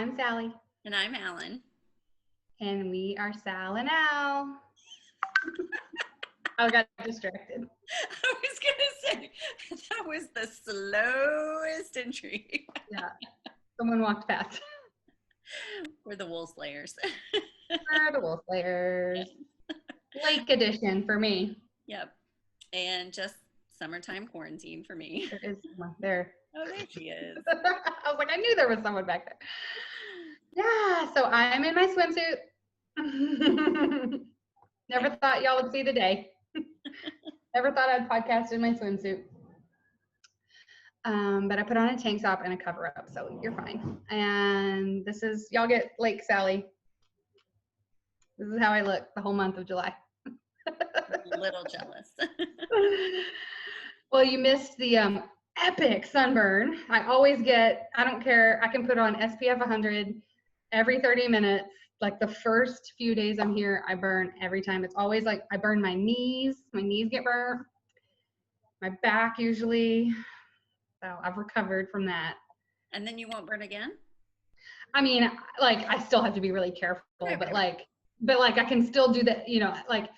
I'm Sally. And I'm Alan. And we are Sal and Al. I got distracted. I was going to say, that was the slowest entry. Yeah. Someone walked past. We're the Wool Slayers. We're the Wool Slayers. Lake edition for me. Yep. And just summertime quarantine for me. There is someone there. Oh, there she is. I was like, I knew there was someone back there. Yeah, so I'm in my swimsuit. Never thought y'all would see the day. Never thought I'd podcast in my swimsuit. But I put on a tank top and a cover up, so you're fine. And this is, y'all get Lake Sally. This is how I look the whole month of July. A little jealous. Well, you missed the epic sunburn. I always get, I don't care, I can put on SPF 100 every 30 minutes. Like the first few days I'm here, I burn every time. It's always like I burn my knees get burnt, my back usually. So I've recovered from that. And then you won't burn again? I mean, like I still have to be really careful, right, but like I can still do that, you know, like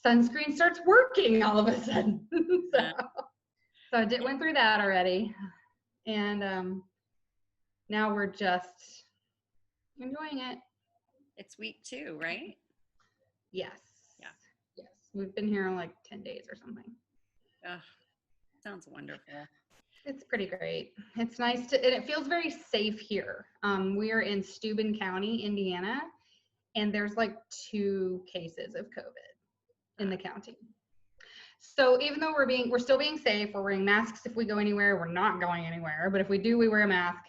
sunscreen starts working all of a sudden. So I went through that already. And now we're just enjoying it. It's week 2, right? Yes. Yeah. Yes. We've been here like 10 days or something. Oh, sounds wonderful. It's pretty great. It's nice to, and it feels very safe here. We are in Steuben County, Indiana, and there's like 2 cases of COVID in the county. So even though we're still being safe, we're wearing masks if we go anywhere. We're not going anywhere, but if we do, we wear a mask.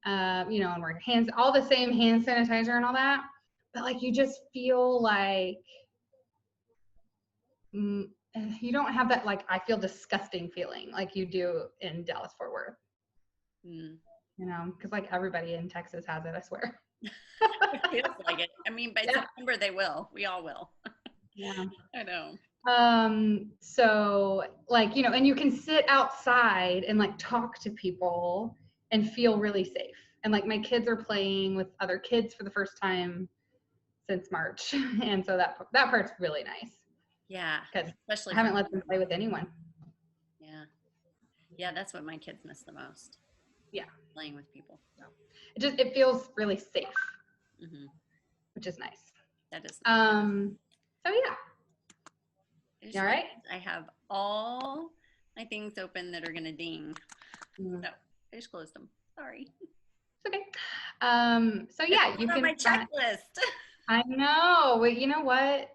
You know, and we're all the same hand sanitizer and all that. But like you just feel like you don't have that like I feel disgusting feeling like you do in Dallas Fort Worth. You know, because like everybody in Texas has it, I swear. It feels like it. I mean, by September they will. We all will. Yeah. I know. So like, you know, and you can sit outside and like talk to people and feel really safe. And like my kids are playing with other kids for the first time since March. And so that part's really nice. Yeah. Because especially I haven't let them play with anyone. Yeah. Yeah, that's what my kids miss the most. Yeah. Playing with people. So it feels really safe. Which is nice. That is nice. So yeah. You all right? I have all my things open that are gonna ding. So I just closed them. Sorry. It's okay. So yeah, you can. My checklist. I know. Well, you know what?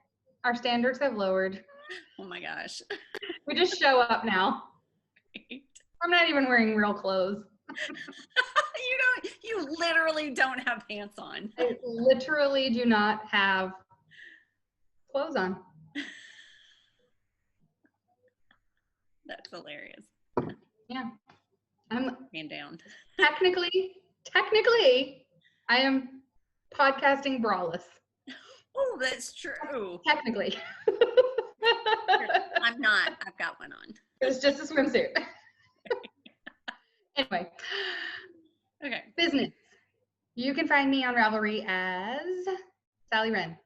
Our standards have lowered. Oh my gosh. We just show up now. Right. I'm not even wearing real clothes. You literally don't have pants on. I literally do not have clothes on. That's hilarious. Yeah. I'm hand down. Technically, I am podcasting braless. Oh, that's true. Technically. I'm not. I've got one on. It's just a swimsuit. Anyway. Okay. Business. You can find me on Ravelry as Sally Wren.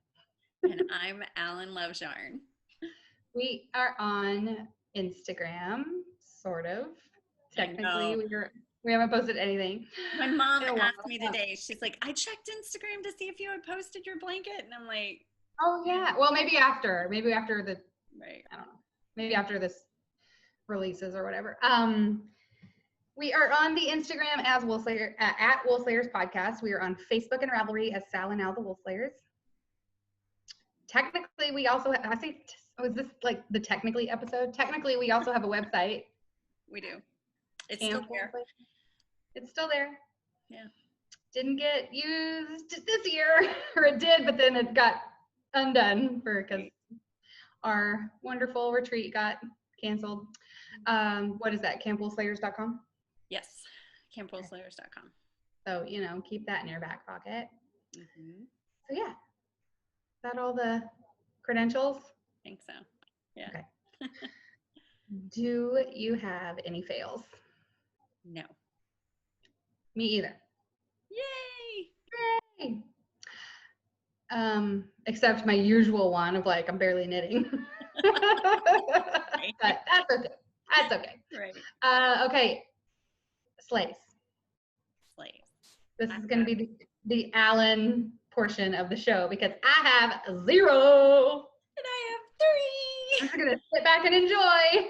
And I'm Alan Loves Yarn. We are on Instagram, sort of. Technically, we haven't posted anything. My mom asked me today, she's like, I checked Instagram to see if you had posted your blanket. And I'm like, oh yeah. Well, maybe after the, right. I don't know. Maybe after this releases or whatever. We are on the Instagram as Wool Slayer, at Wool Slayers Podcast. We are on Facebook and Ravelry as Sal and Al the Wool Slayers. Technically, we also have, is this like the technically episode? Technically, we also have a website. We do. It's still there. It's still there. Yeah. Didn't get used this year, or it did, but then it got undone because our wonderful retreat got canceled. What is that? CampWoolSlayers.com? Yes. CampWoolSlayers.com. So, you know, keep that in your back pocket. So yeah. Is that all the credentials? I think so. Yeah. Okay. Do you have any fails? No. Me either. Yay! Yay. Except my usual one of like, I'm barely knitting. Right. But that's okay. That's okay. Right. Okay. Slaves. Slaves. This is going to be the Alan portion of the show because I have 0. And I have 3. I'm just going to sit back and enjoy.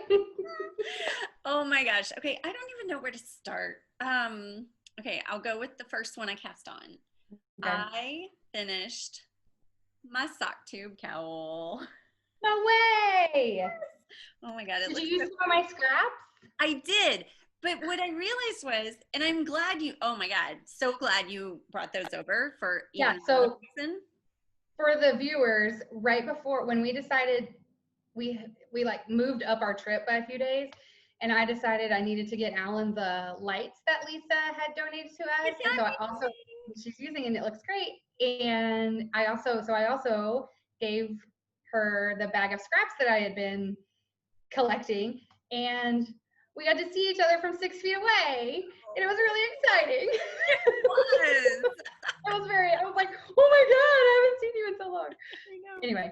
Oh my gosh. Okay. I don't even know where to start. Okay. I'll go with the first one I cast on. Okay. I finished my sock tube cowl. No way. Oh my God. Did you use some of my scraps? I did. But what I realized was, and I'm glad oh my God, so glad you brought those over for so reason. For the viewers, right before when we decided we like moved up our trip by a few days, and I decided I needed to get Alan the lights that Lisa had donated to us. And so I also, she's using it and it looks great. And I also gave her the bag of scraps that I had been collecting, and we got to see each other from 6 feet away, and it was really exciting. It was. I was like, oh my God, I haven't seen you in so long. I know. Anyway,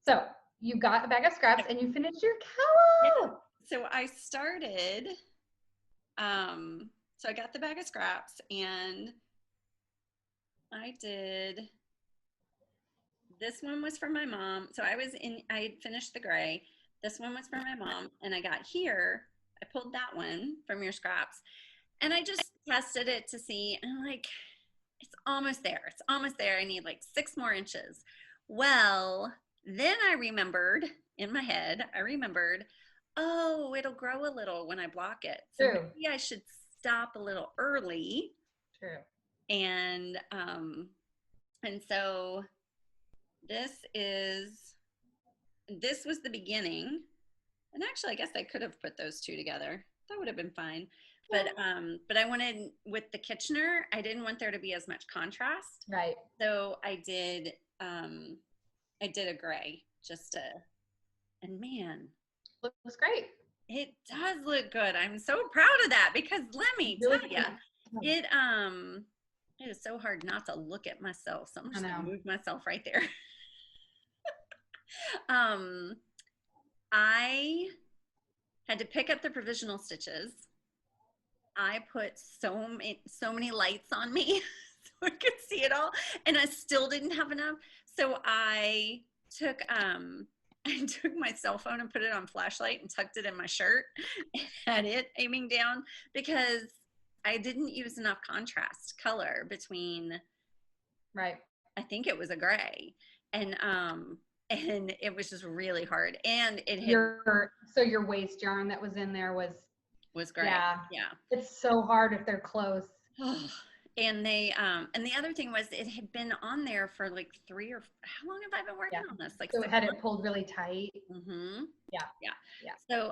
so you got a bag of scraps and you finished your cowl. So I started, so I got the bag of scraps and I did, this one was for my mom. So I had finished the gray. This one was for my mom, and I got here, I pulled that one from your scraps, and I just tested it to see, and I'm like, it's almost there. It's almost there. I need like 6 more inches. Well, then I remembered in my head, oh, it'll grow a little when I block it. So maybe I should stop a little early. True. And so this was the beginning. And actually, I guess I could have put those 2 together. That would have been fine. But I wanted, with the Kitchener, I didn't want there to be as much contrast. Right. So I did a gray and man. Looks great. It does look good. I'm so proud of that because let me tell you, it is so hard not to look at myself. So I'm just gonna move myself right there. I had to pick up the provisional stitches. I put so many lights on me so I could see it all, and I still didn't have enough. So I took my cell phone and put it on flashlight and tucked it in my shirt and had it aiming down because I didn't use enough contrast color between. Right. I think it was a gray, and it was just really hard. And it so your waist yarn that was in there was great. Yeah. It's so hard if they're close. And they and the other thing was it had been on there for like 3 or how long have I been working on this? Like so it had it pulled really tight. Mm-hmm. Yeah. So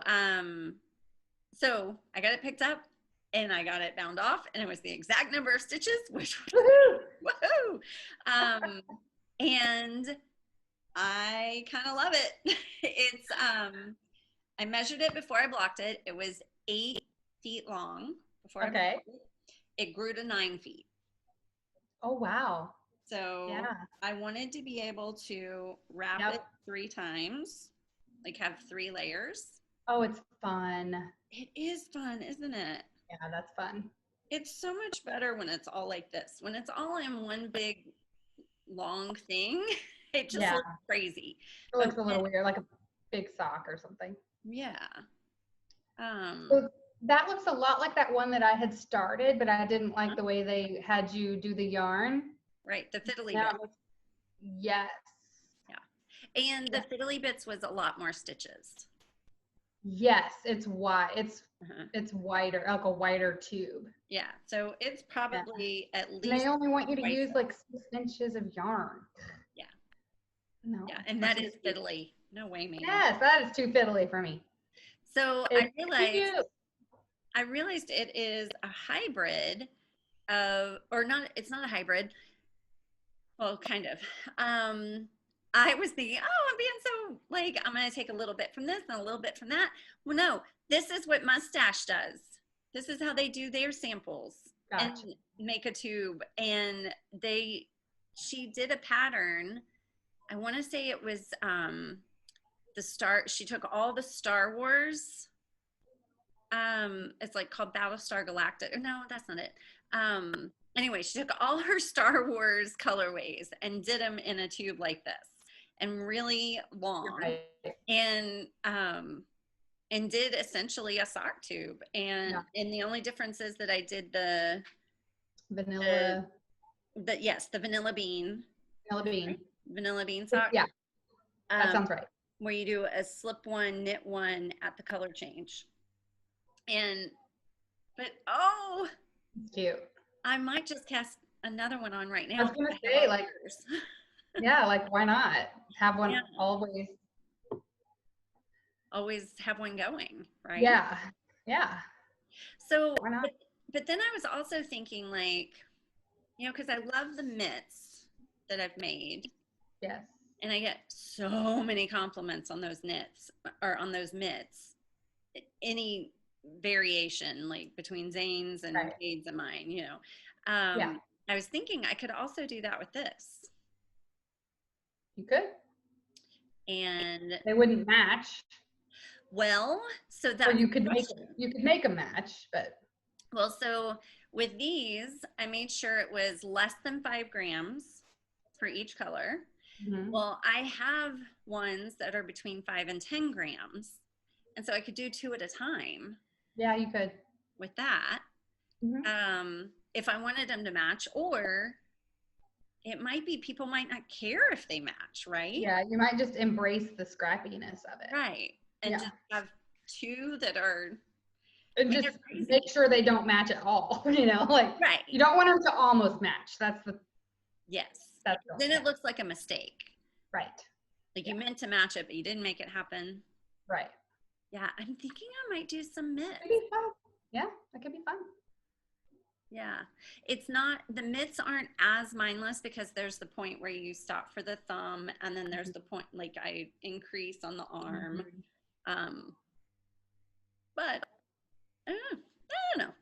I got it picked up and I got it bound off, and it was the exact number of stitches, which was woohoo! And I kind of love it. It's I measured it before I blocked it. It was 8 feet long before I blocked it. It grew to 9 feet. Oh, wow. So I wanted to be able to wrap it 3 times, like have 3 layers. Oh, it's fun. It is fun, isn't it? Yeah, that's fun. It's so much better when it's all like this. When it's all in one big long thing, it just looks crazy. It looks a little weird, like a big sock or something. Yeah. So that looks a lot like that one that I had started, but I didn't like the way they had you do the yarn. Right, the fiddly bits. Yes. Yeah. And the fiddly bits was a lot more stitches. Yes, it's wide. It's wider, like a wider tube. Yeah, so it's probably at least. And they only want you to use like 6 inches of yarn. Yeah. No. Yeah, and that is fiddly. No way, man. Yes, that is too fiddly for me. So I realized it is a hybrid of, or not. It's not a hybrid. Well, kind of. I was thinking, oh, I'm being so I'm going to take a little bit from this and a little bit from that. Well, no, this is what Mustache does. this is how they do their samples Gotcha. and make a tube. And she did a pattern. I want to say it was she took all the Star Wars. It's like called Battlestar Galactica. No, that's not it. Anyway, she took all her Star Wars colorways and did them in a tube like this and really long. Right. And did essentially a sock tube. And the only difference is that I did the vanilla. The vanilla bean. Vanilla bean sock. Yeah, that sounds right. Where you do a slip one, knit one at the color change. But it's cute. I might just cast another one on right now. I was gonna say, like, yeah, like why not have one always have one going, right? Yeah. So why not? But then I was also thinking, like, because I love the mitts that I've made. Yes. And I get so many compliments on those knits or on those mitts. Any variation, like between Zane's and Cade's and mine, I was thinking I could also do that with this. You could. And they wouldn't match. Well, so that you could make a match, but so with these, I made sure it was less than 5 grams for each color. Mm-hmm. Well, I have ones that are between 5 and 10 grams, and so I could do 2 at a time. Yeah, you could with that. Mm-hmm. If I wanted them to match, or it might be people might not care if they match, right? Yeah, you might just embrace the scrappiness of it, right? And just have 2 that are. And just make sure they don't match at all. Like right. You don't want them to almost match. That's the. Yes. That's then it looks like a mistake. Right. Like you meant to match it, but you didn't make it happen. Right. Yeah, I'm thinking I might do some mitts. That'd be fun. Yeah, that could be fun. Yeah, it's not, the mitts aren't as mindless because there's the point where you stop for the thumb, and then there's the point, like I increase on the arm. But I don't know.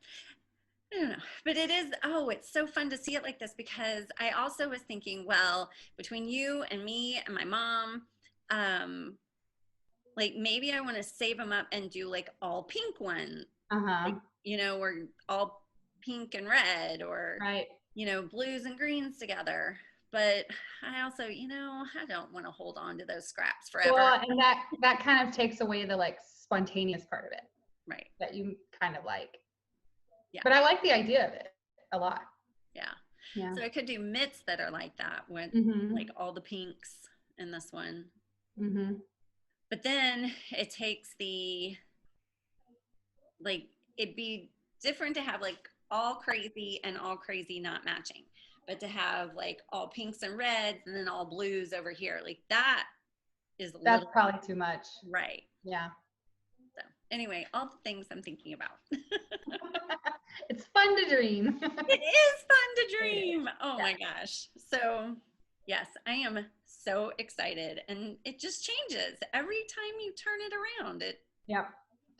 But it is, it's so fun to see it like this, because I also was thinking, well, between you and me and my mom, like maybe I want to save them up and do like all pink one, like, or all pink and red, or blues and greens together. But I also, I don't want to hold on to those scraps forever. Well, and that kind of takes away the like spontaneous part of it, right? That you kind of like. Yeah. But I like the idea of it a lot. Yeah. So I could do mitts that are like that, with like all the pinks in this one. But then it takes it'd be different to have like all crazy and all crazy not matching, but to have like all pinks and reds and then all blues over here, like that's probably too much. Right. Yeah. So anyway, all the things I'm thinking about. It's fun to dream. It is fun to dream. Oh my gosh. So yes, I am so excited, and it just changes every time you turn it around.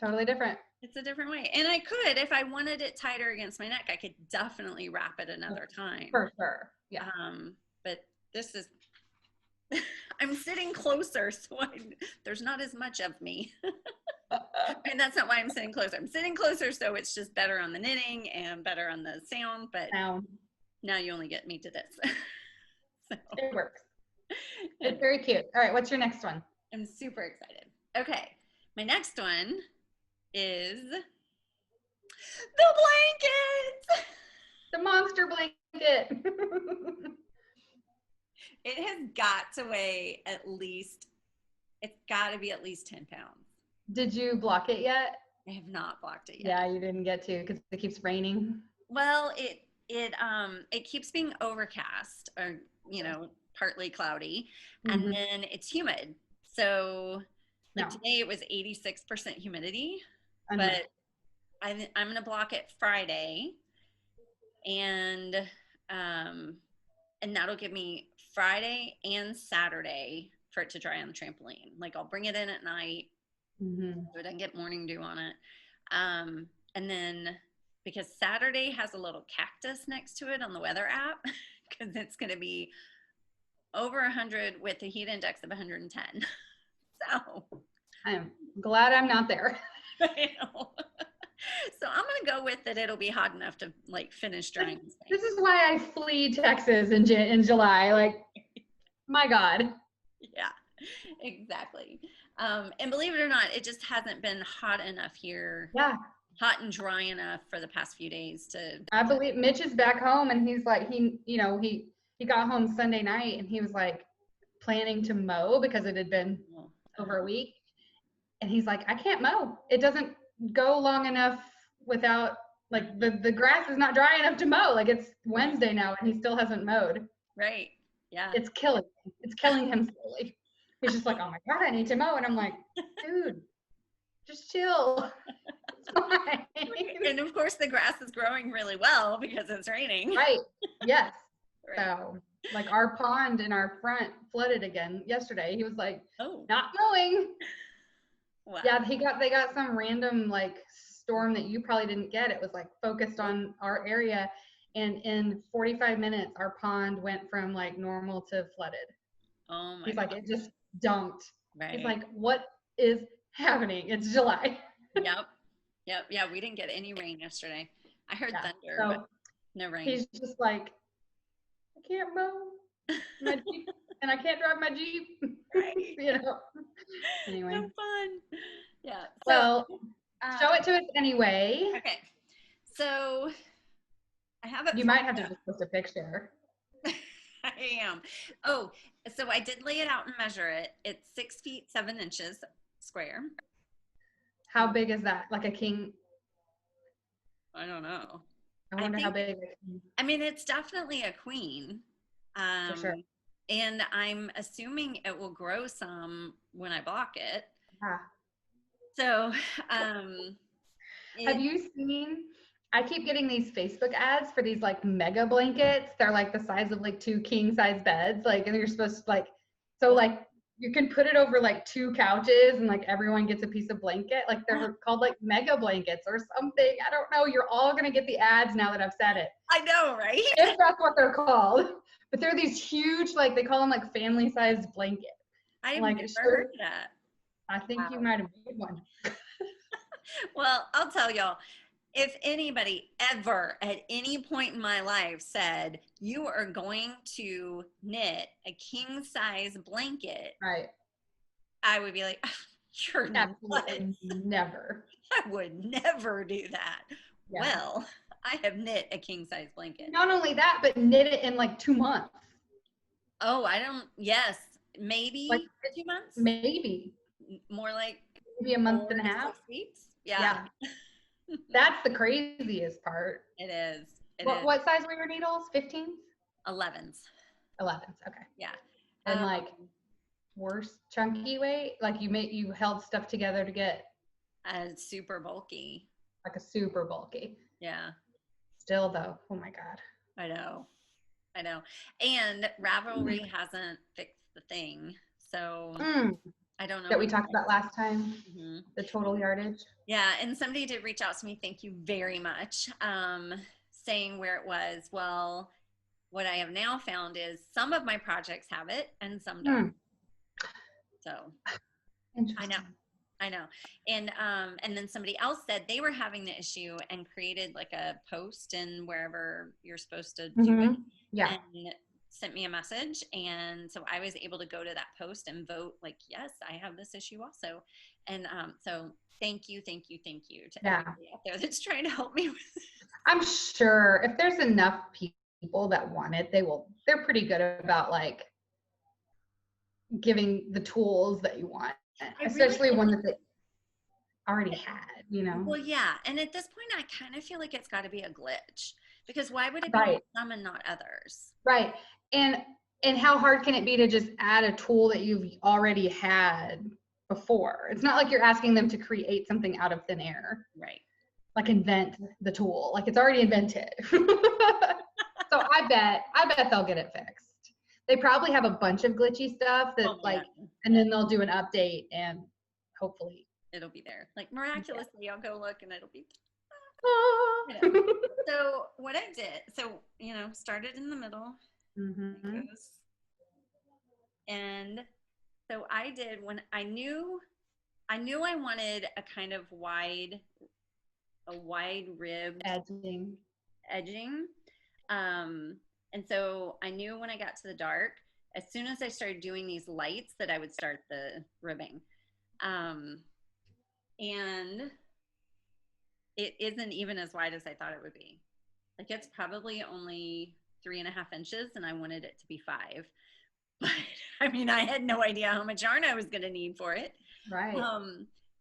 Totally different. It's a different way. And I could, if I wanted it tighter against my neck, I could definitely wrap it another time. For sure. Yeah. But this is, I'm sitting closer, so there's not as much of me. And that's not why I'm sitting closer. I'm sitting closer, so it's just better on the knitting and better on the sound. But now you only get me to this. So. It works. It's very cute. All right, what's your next one? I'm super excited. Okay, my next one is the blanket. The monster blanket. It has got to weigh it's got to be at least 10 pounds. Did you block it yet? I have not blocked it yet. Yeah, you didn't get to because it keeps raining. Well, it keeps being overcast, or partly cloudy, and then it's humid. So today it was 86% humidity, but I'm gonna block it Friday, and that'll give me Friday and Saturday for it to dry on the trampoline. Like I'll bring it in at night, so it doesn't get morning dew on it, and then because Saturday has a little cactus next to it on the weather app because it's going to be over 100 with a heat index of 110. So I'm glad I'm not there. I know. So I'm going to go with that it'll be hot enough to like finish drying. This is why I flee Texas in July. Like, my God. Yeah, exactly. And believe it or not, it just hasn't been hot enough here. Yeah. Hot and dry enough for the past few days to. I believe Mitch is back home, and he's like, he got home Sunday night, and he was like planning to mow because it had been over a week. And he's like, I can't mow. It doesn't go long enough without, like, the grass is not dry enough to mow. Like, it's Wednesday now, and he still hasn't mowed. Right. Yeah. It's killing him. It's killing him slowly. He's just like, oh my God, I need to mow. And I'm like, dude, just chill. It's fine. And of course the grass is growing really well because it's raining. Right. Yes. Right. So, like, our pond in our front flooded again yesterday. He was like, oh, not mowing. Wow. Yeah, they got some random like storm that you probably didn't get. It was like focused on our area, and in 45 minutes our pond went from like normal to flooded. Oh my He's God. like, it just dumped. Right. He's like, what is happening? It's July. Yep. Yeah, we didn't get any rain yesterday. I heard thunder, so but no rain. He's just like, I can't mow my Jeep, and I can't drive my Jeep. Right. You know. Anyway. So fun. Yeah. So, well, show it to us anyway. Okay. So I have it. You might have to just post a picture. I am. Oh, so I did lay it out and measure it. It's 6 feet 7 inches square. How big is that? Like a king? I don't know. I wonder how big. I mean, it's definitely a queen. For sure. And I'm assuming it will grow some when I block it. Yeah. So, have you seen? I keep getting these Facebook ads for these like mega blankets. They're like the size of like 2 king size beds. Like, and you're supposed to like, so like you can put it over like 2 couches and like everyone gets a piece of blanket. Like they're called like mega blankets or something. I don't know. You're all going to get the ads now that I've said it. I know, right? If that's what they're called. But they're these huge, like they call them like family sized blankets. I've like, never heard that. I think you might have made one. Well, I'll tell y'all, if anybody ever at any point in my life said, you are going to knit a king size blanket, right, I would be like, you're absolutely never. I would never do that. Yeah. Well, I have knit a king size blanket. Not only that, but knit it in like 2 months. Oh, yes, maybe like 2 months. Maybe more like maybe a month and a half. 6 weeks. Yeah. That's the craziest part. It is. What size were your needles? 15s? 11s. 11s. Okay. Yeah. And like worse chunky weight, like you held stuff together to get super bulky. Like a super bulky. Yeah. Still though, oh my God. I know. And Ravelry hasn't fixed the thing, so I don't know. That we talked about last time, the total yardage. Yeah, and somebody did reach out to me, thank you very much, saying where it was. Well, what I have now found is some of my projects have it and some don't. So I know. And then somebody else said they were having the issue and created like a post in wherever you're supposed to do it. Yeah. And sent me a message. And so I was able to go to that post and vote like, yes, I have this issue also. And so thank you to everybody out there that's trying to help me with this. I'm sure if there's enough people that want it, they're pretty good about like giving the tools that you want. Especially one that they already had, you know? Well, yeah. And at this point, I kind of feel like it's got to be a glitch because why would it be some and not others? Right. And how hard can it be to just add a tool that you've already had before? It's not like you're asking them to create something out of thin air. Right. Like invent the tool. Like it's already invented. So I bet they'll get it fixed. They probably have a bunch of glitchy stuff that and then they'll do an update and hopefully it'll be there. Like miraculously, I'll go look and it'll be. You know. So what I did, so, started in the middle. Mm-hmm. And so I did when I knew I wanted a kind of wide ribbed edging. And so I knew when I got to the dark, as soon as I started doing these lights, that I would start the ribbing. And it isn't even as wide as I thought it would be. Like, it's probably only 3.5 inches, and I wanted it to be 5. But I mean, I had no idea how much yarn I was going to need for it. Right.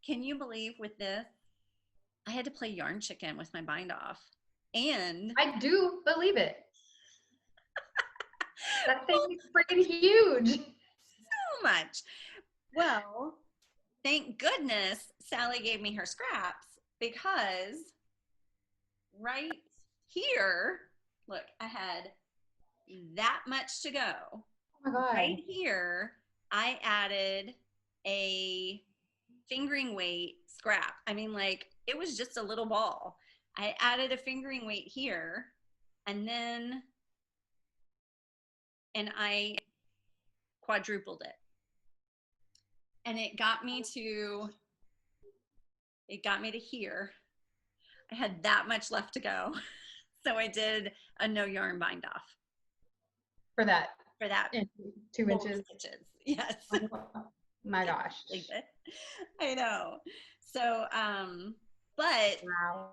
Can you believe with this, I had to play yarn chicken with my bind off? And I do believe it. That thing is freaking huge. So much. Well, thank goodness Sally gave me her scraps, because right here, look, I had that much to go. Oh my God. Right here, I added a fingering weight scrap. I mean, like, it was just a little ball. I added a fingering weight here, and I quadrupled it. And it got me to here. I had that much left to go. So I did a no yarn bind off. For that. 2 inches. Yes. Oh my gosh. I know. So, but wow.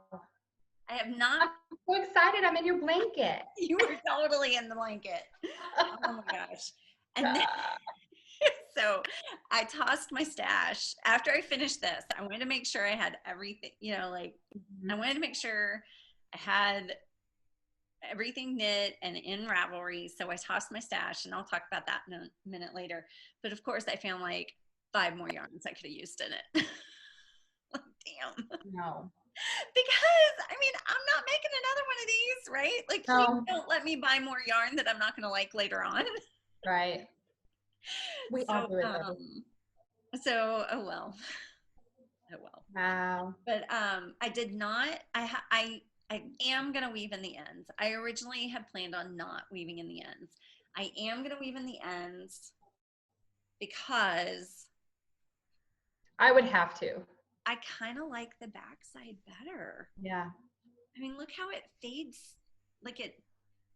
I have not. I'm so excited. I'm in your blanket. You were totally in the blanket. Oh my gosh. And then, so I tossed my stash. After I finished this, I wanted to make sure I had everything, I wanted to make sure I had everything knit and in Ravelry. So I tossed my stash, and I'll talk about that in a minute later. But of course, I found like 5 more yarns I could have used in it. Damn. No. Because, I mean, I'm not making another one of these, right? Like, please don't let me buy more yarn that I'm not going to like later on. Right. We all do it. So, oh well. Wow. But I did not. I am gonna weave in the ends. I originally had planned on not weaving in the ends. I am gonna weave in the ends because I would have to. I kind of like the backside better. Yeah. I mean, look how it fades. Like it.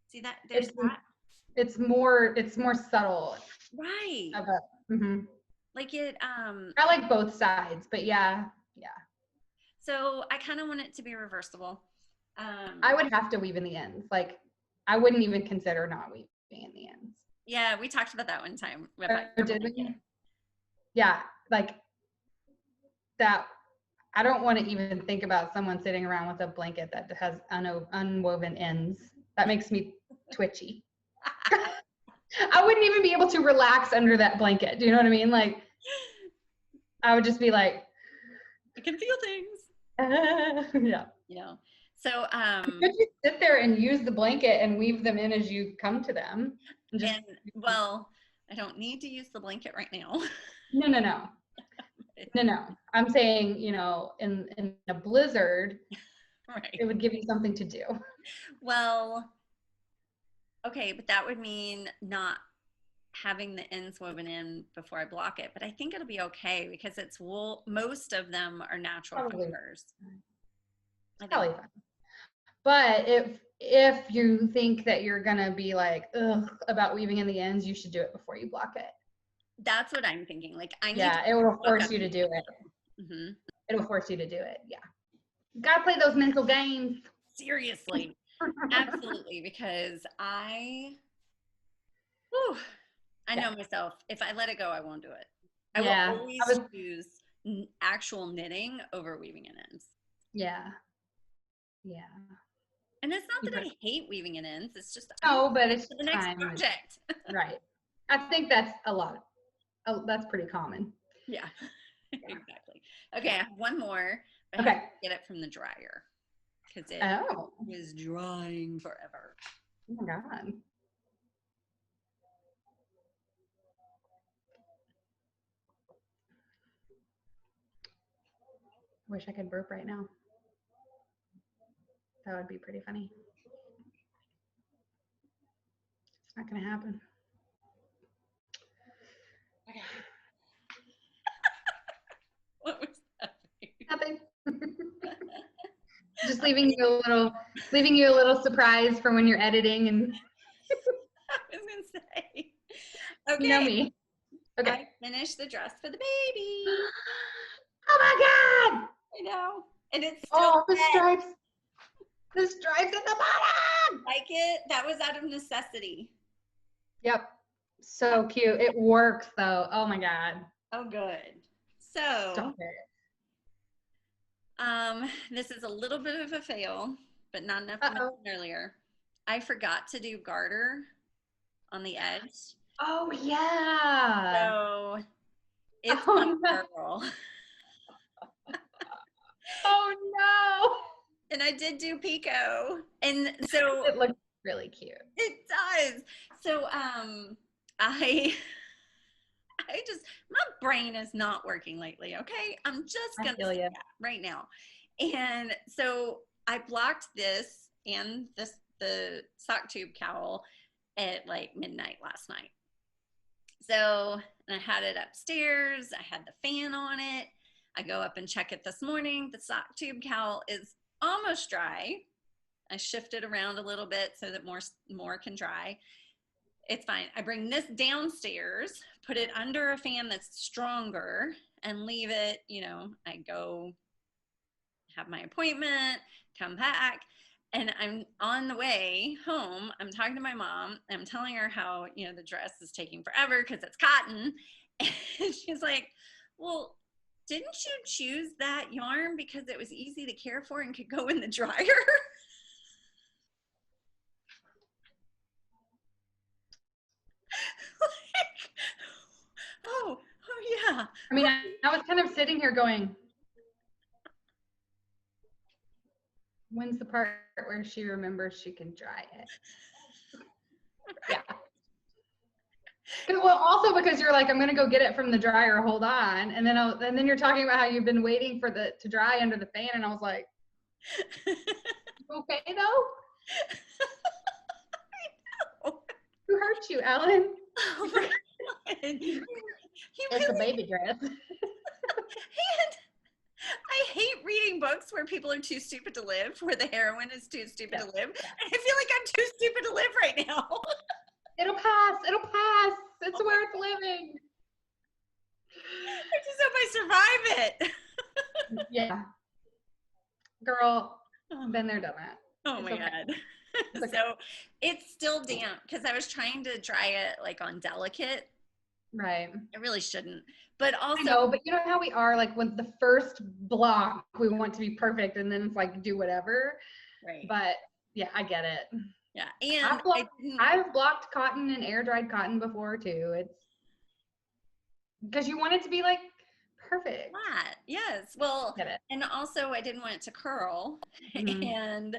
See that? There's that. It's more subtle. Right. Like it. I like both sides, but yeah. So I kind of want it to be reversible. I would have to weave in the ends. Like, I wouldn't even consider not weaving in the ends. Yeah, we talked about that one time. Did we? Yeah, like that. I don't want to even think about someone sitting around with a blanket that has unwoven ends. That makes me twitchy. I wouldn't even be able to relax under that blanket. Do you know what I mean? Like, I would just be like, I can feel things. Yeah. So could you sit there and use the blanket and weave them in as you come to them? Well, I don't need to use the blanket right now. No. I'm saying, in a blizzard, right, it would give you something to do. Well, okay, but that would mean not having the ends woven in before I block it. But I think it'll be okay because it's wool. Most of them are natural fibers. Probably fine. But if you think that you're gonna be like, ugh, about weaving in the ends, you should do it before you block it. That's what I'm thinking. Like, it will force you to do it. Mm-hmm. It'll force you to do it. Yeah. You gotta play those mental games. Seriously. Absolutely. Because I know myself. If I let it go, I won't do it. I will always choose actual knitting over weaving in ends. Yeah. And it's not that I hate weaving in ends. It's just but it's the next project. Right. I think that's a lot. Oh, that's pretty common. Yeah. Exactly. Okay, I have one more. But I have to get it from the dryer because it was drying forever. Oh my God. Wish I could burp right now. That would be pretty funny. It's not going to happen. Okay. What was that? Nothing. Just leaving you a little surprise for when you're editing and I was gonna say. Okay. you know me. Okay. I finished the dress for the baby. Oh my God! I know. And it's still the stripes. The stripes at the bottom. like it. That was out of necessity. Yep. So cute. It works though. Oh my God. Oh, good. So, Stop it. this is a little bit of a fail, but not enough to mention earlier. I forgot to do garter on the edge. Oh yeah. So it's a girl. Oh no. And I did do Pico. And so it looks really cute. It does. So I just, my brain is not working lately, okay? I'm just gonna say that right now. And so I blocked this and the sock tube cowl at like midnight last night. So, and I had it upstairs. I had the fan on it. I go up and check it this morning. The sock tube cowl is almost dry. I shift it around a little bit so that more can dry. It's fine. I bring this downstairs, put it under a fan that's stronger, and leave it, you know, I go have my appointment, come back, and I'm on the way home. I'm talking to my mom. I'm telling her how, you know, the dress is taking forever because it's cotton. And she's like, well, didn't you choose that yarn because it was easy to care for and could go in the dryer? Like, oh yeah. I mean, I was kind of sitting here going, when's the part where she remembers she can dry it? Yeah. Well, also because you're like, I'm gonna go get it from the dryer. Hold on, and then you're talking about how you've been waiting for it to dry under the fan, and I was like, okay though. I know. Who hurt you, Ellen? Oh my God. It's a baby dress. And I hate reading books where people are too stupid to live, where the heroine is too stupid to live. And I feel like I'm too stupid to live right now. It'll pass. It'll pass. It's worth living. I just hope I survive it. Yeah. Girl, been there, done that. Oh my God. So it's still damp because I was trying to dry it like on delicate. Right. I really shouldn't. But also, I know, but you know how we are, like when the first block, we want to be perfect and then it's like do whatever. Right. But yeah, I get it. Yeah. And I've blocked cotton and air dried cotton before too. It's because you want it to be like perfect. Flat. Yes. Well, and also I didn't want it to curl. And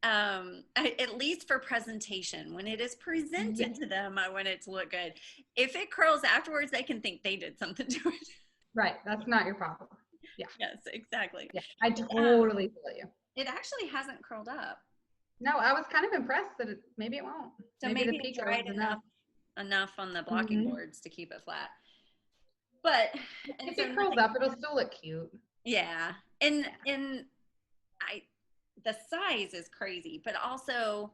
at least for presentation, when it is presented to them, I want it to look good. If it curls afterwards, they can think they did something to it. Right. That's not your problem. Yeah. Yes, exactly. Yeah, I totally feel you. It actually hasn't curled up. No, I was kind of impressed that maybe it won't. So maybe it dried enough on the blocking boards to keep it flat. But if it curls up, it'll still look cute. Yeah. And the size is crazy, but also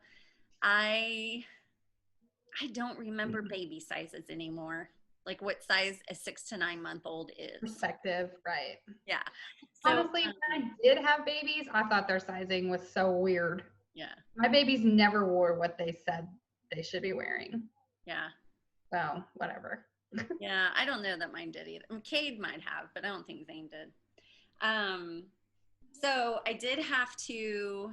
I don't remember baby sizes anymore. Like what size a 6 to 9 month old is. Perspective, right. Yeah. So, honestly, when I did have babies, I thought their sizing was so weird. Yeah. My babies never wore what they said they should be wearing. Yeah. So, whatever. Yeah, I don't know that mine did either. Cade might have, but I don't think Zane did. So I did have to,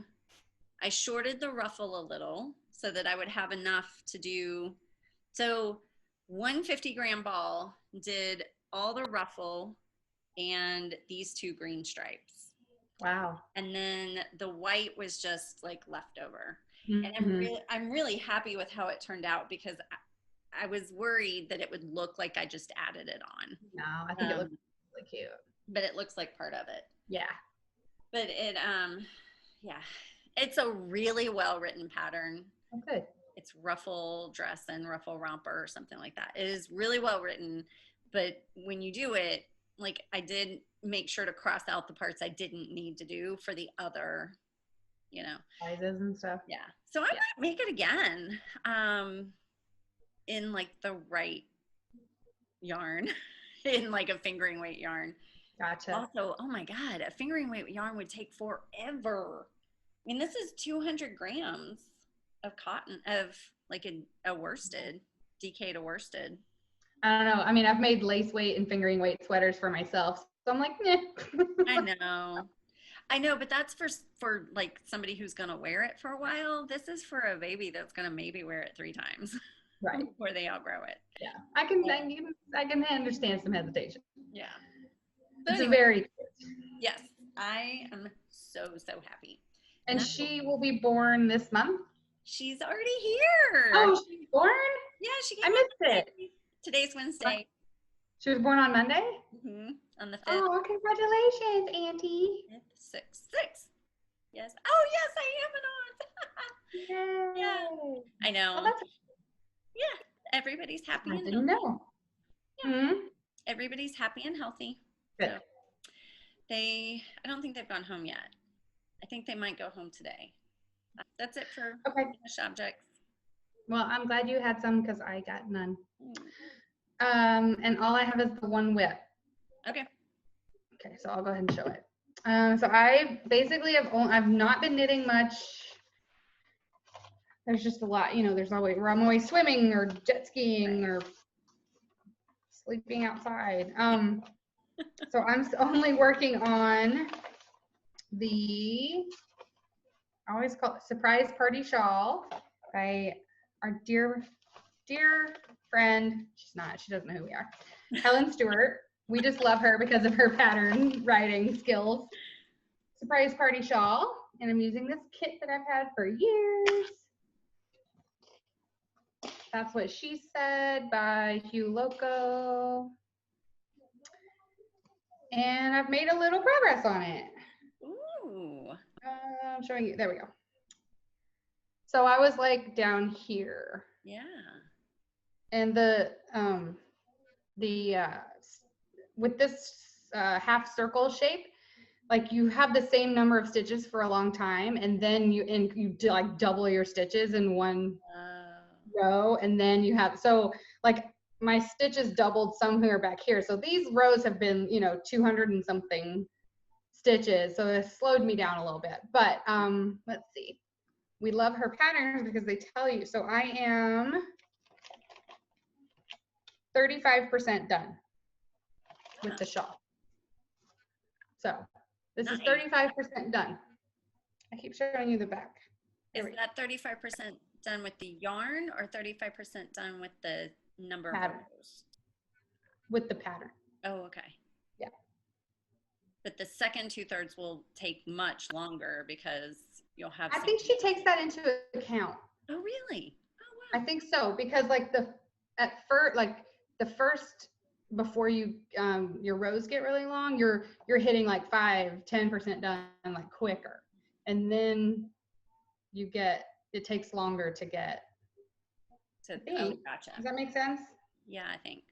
I shorted the ruffle a little so that I would have enough to do. So 150-gram ball did all the ruffle and these 2 green stripes. Wow. And then the white was just like leftover. And I'm really happy with how it turned out because I was worried that it would look like I just added it on. No, I think it looks really cute. But it looks like part of it. Yeah. But it, yeah. It's a really well-written pattern. Oh, good. It's Ruffle dress and Ruffle romper or something like that. It is really well written, but when you do it, like I did make sure to cross out the parts I didn't need to do for the other, Sizes and stuff. Yeah. So I might make it again, in like the right yarn, in like a fingering weight yarn. Gotcha. Also, oh my God, a fingering weight yarn would take forever. I mean, this is 200 grams of cotton, of like a worsted, DK to worsted. I don't know. I mean, I've made lace weight and fingering weight sweaters for myself. So I'm like, eh. I know, but that's for like somebody who's going to wear it for a while. This is for a baby that's going to maybe wear it 3 times. Right. Before they outgrow it. Yeah. I can understand some hesitation. Yeah. It's very cute. Yes. I am so happy. And she will be born this month? She's already here. Oh, she's born? Yeah, she came. I missed it. Today's Wednesday. She was born on Monday? Mm-hmm. On the 5th. Oh, congratulations, Auntie. 5th, 6th. Yes. Oh, yes, I am an aunt. Yay. Yeah. I know. Well, yeah. Everybody's happy and didn't healthy. know. Yeah. Mm-hmm. Everybody's happy and healthy. Good. So I don't think they've gone home yet. I think they might go home today. That's it for finished objects. Well, I'm glad you had some because I got none. And all I have is the one whip. Okay. Okay, so I'll go ahead and show it. So I basically I've not been knitting much. There's just a lot, there's always, I'm always swimming or jet skiing or sleeping outside. So I'm only working on I always call it Surprise Party Shawl by our dear friend. She doesn't know who we are. Helen Stewart. We just love her because of her pattern writing skills. Surprise Party Shawl. And I'm using this kit that I've had for years. That's What She Said by Hugh Loco. And I've made a little progress on it. Ooh. I'm showing you. There we go. So I was like down here. Yeah. And with this half circle shape, like you have the same number of stitches for a long time, and then you do like double your stitches in one row, and then you have, so like my stitches doubled somewhere back here. So these rows have been, 200 and something stitches. So it slowed me down a little bit, but let's see. We love her patterns because they tell you. So I am 35% done with the shawl. So this is 35% done. I keep showing you the back. Is that 35% done with the yarn or 35% done with the number pattern. Of rows? With the pattern. Oh, okay. Yeah. But the second 2/3 will take much longer because you'll have. I think she takes that into account. Oh, really? Oh, wow. I think so, because like the first before you your rows get really long, you're hitting like 5-10% done like quicker, and then it takes longer to get. Gotcha. Does that make sense? Yeah, I think.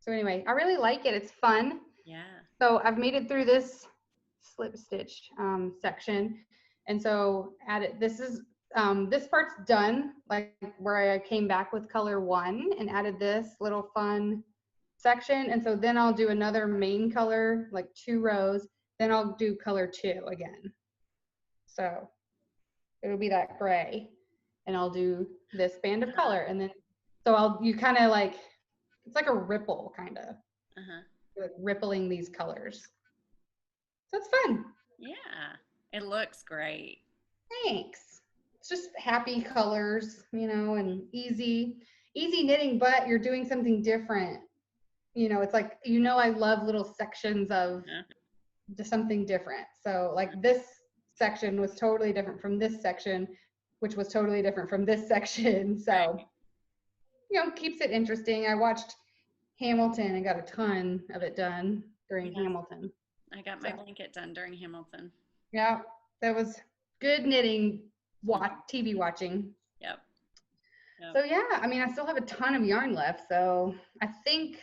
So anyway, I really like it. It's fun. Yeah. So I've made it through this slip stitch section, and so this part's done, like where I came back with color 1 and added this little fun section. And so then I'll do another main color, like 2 rows, then I'll do color 2 again. So it'll be that gray, and I'll do this band of color, and then so you kind of like, it's like a ripple kind of, like rippling these colors. So it's fun. Yeah, it looks great. Thanks. It's just happy colors, and easy knitting, but you're doing something different. It's like, I love little sections of something different. So like this section was totally different from this section, which was totally different from this section. So, keeps it interesting. I watched Hamilton and got a ton of it done during Hamilton. I got my blanket done during Hamilton. Yeah, that was good knitting, TV watching. Yep. Yep. So yeah, I mean, I still have a ton of yarn left, so I think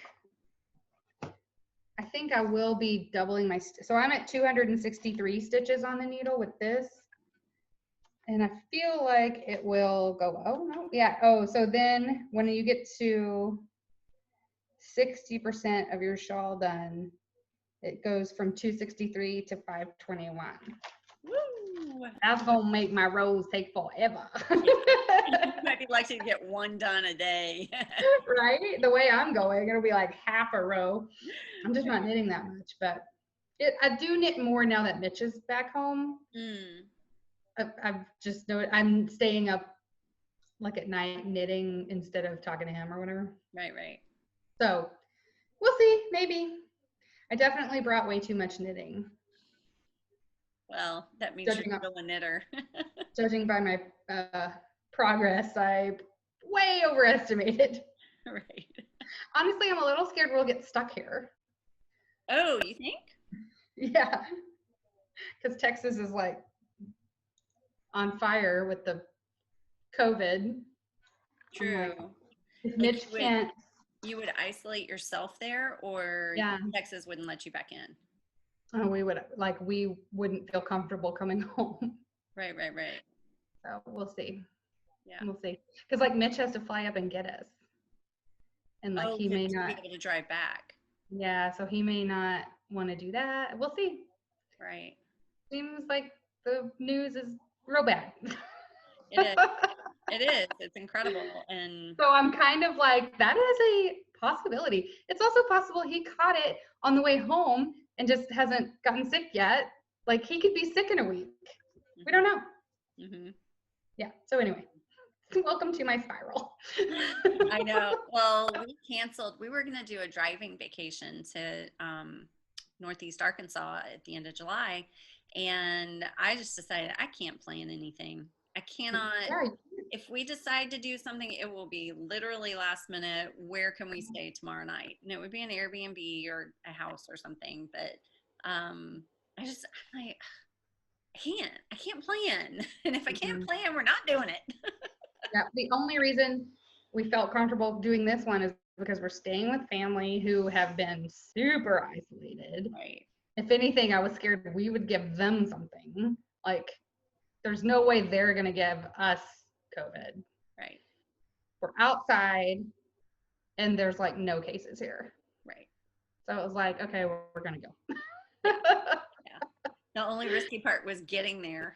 I will be doubling my, so I'm at 263 stitches on the needle with this. And I feel like it will go, oh no, yeah. Oh, so then when you get to 60% of your shawl done, it goes from 263 to 521. Woo! That's gonna make my rows take forever. You might be lucky to get one done a day. Right? The way I'm going, it'll be like half a row. I'm just not knitting that much, but I do knit more now that Mitch is back home. I've just noticed I'm staying up like at night knitting instead of talking to him or whatever. Right, right. So we'll see, maybe. I definitely brought way too much knitting. Well, that means you're still a knitter. Judging by my progress, I way overestimated. Right. Honestly, I'm a little scared we'll get stuck here. Oh, you think? Yeah. Because Texas is like on fire with the COVID. True. Like, if Mitch can't. You would isolate yourself there, or Texas wouldn't let you back in? Oh, we wouldn't feel comfortable coming home. Right. So we'll see. Yeah. We'll see. Because like Mitch has to fly up and get us. And like he may not be able to drive back. Yeah, so he may not want to do that. We'll see. Right. Seems like the news is real bad. It is. It is. It's incredible. And so I'm kind of like, that is a possibility. It's also possible he caught it on the way home and just hasn't gotten sick yet. Like he could be sick in a week. We don't know. Yeah. So anyway, welcome to my spiral. I know. Well, we canceled. We were going to do a driving vacation to Northeast Arkansas at the end of July. And I just decided I can't plan anything. I cannot. Yeah. If we decide to do something, it will be literally last minute. Where can we stay tomorrow night? And it would be an Airbnb or a house or something. But I can't plan. And if I can't plan, we're not doing it. Yeah. The only reason we felt comfortable doing this one is because we're staying with family who have been super isolated. Right. If anything, I was scared we would give them something. Like, there's no way they're going to give us COVID. Right. We're outside and there's like no cases here. Right. So it was like, okay, we're going to go. Yeah. The only risky part was getting there.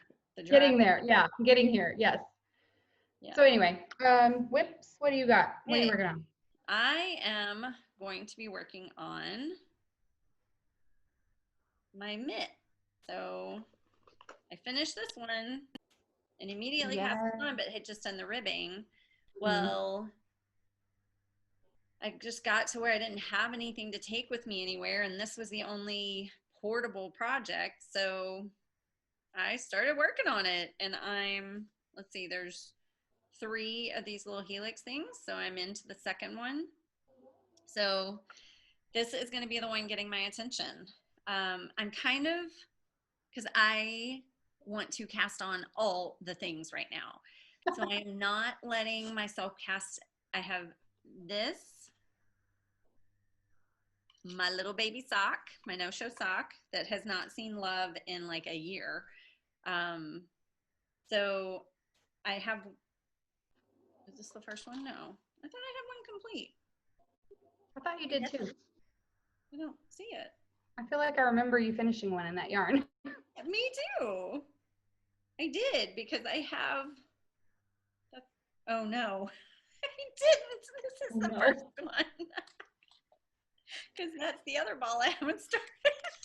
Getting there. Yeah. Getting here. Yes. Yeah. So anyway, Whips, what do you got? What are you working on? I am going to be working on my mitt. So I finished this one and immediately had fun, but had just done the ribbing. Well, I just got to where I didn't have anything to take with me anywhere, and this was the only portable project. So I started working on it, and let's see, there's 3 of these little helix things. So I'm into the second one. So this is going to be the one getting my attention. I'm kind of, because I want to cast on all the things right now. So I am not letting myself cast. I have this, my little baby sock, my no-show sock that has not seen love in like a year. So I have, is this the first one? No. I thought I had one complete. I thought you did too. I don't see it. I feel like I remember you finishing one in that yarn. Me too. I did, because I have, oh no, I didn't. This is the first one. Because that's the other ball I haven't started.